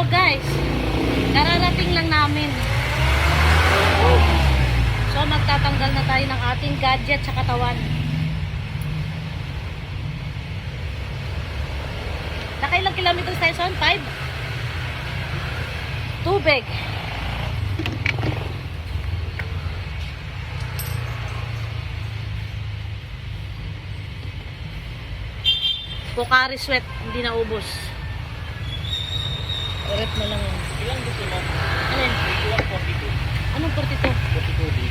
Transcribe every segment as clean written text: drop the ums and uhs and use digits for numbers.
So guys, kararating lang namin. So magtatanggal na tayo ng ating gadget sa katawan. Nakailang kilometers tayo son? 5? Tubig. Pocari Sweat, hindi na ubos. Rep na lang yun. Ilang gusto mo? Alin? 42. Anong 42? 42 di.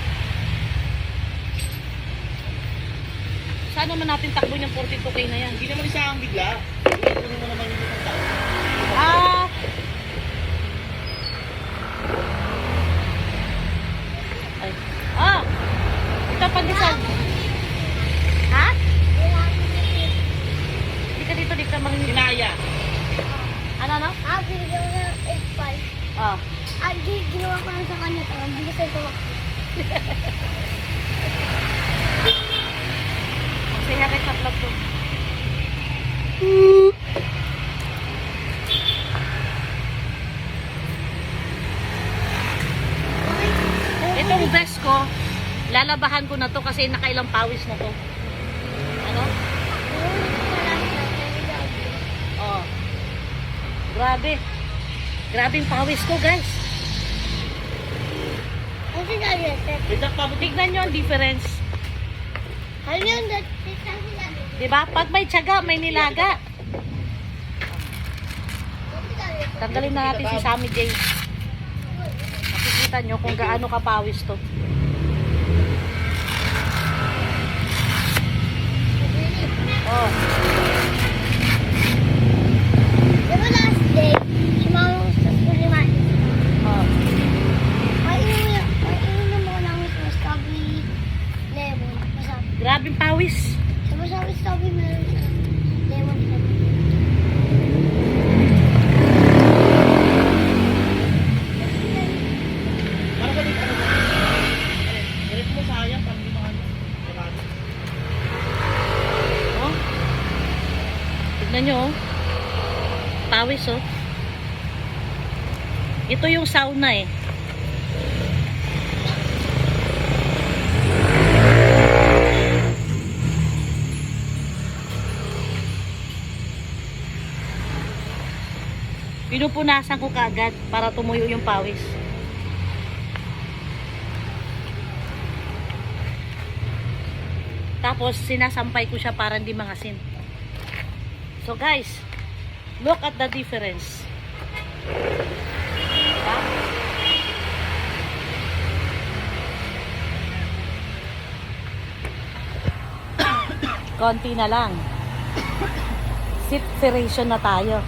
Saan naman natin takbo yung 42K na yan? Hindi naman isa ang bigla. Ipunin mo naman yung isang tao. Ah! Ay. Ah! Ito pandesal. Ha? Di ka dito, di ka manginit. Kinaya. Ano? Bigyan ko ng egg pie. Ah. Ginawa ko lang sa kanya ito. Hindi ko ito. Magsaya kayo sa vlog ko. Itong vest ko, lalabahan ko na to kasi nakailang pawis na to. Ano? Oh. Grabe. Grabing pawis ko, guys. Ano sinabi natin? Bidak pa buti. Tignan nyo ang difference. Ano yung natin? Diba? Pag may tiyaga, may nilaga. Tanggalin na natin si Sammy J. Makikita nyo kung gaano kapawis to. Oh. Diba last day, si mama ko sa Suliman. Oh. Painumin mo ng strawberry lemon. Masarap. Grabing pawis. Sabi strawberry meron sa lemon. Para ba dito? Direct mo sayang pag di maano. Marami. Oh. Tignan nyo, oh. Pawis, oh. Ito yung sauna, eh. Pinupunasan ko kaagad para tumuyo yung pawis. Tapos sinasampay ko siya para hindi mangasin. So guys, look at the difference. Diba? Konti na lang. Separation na tayo.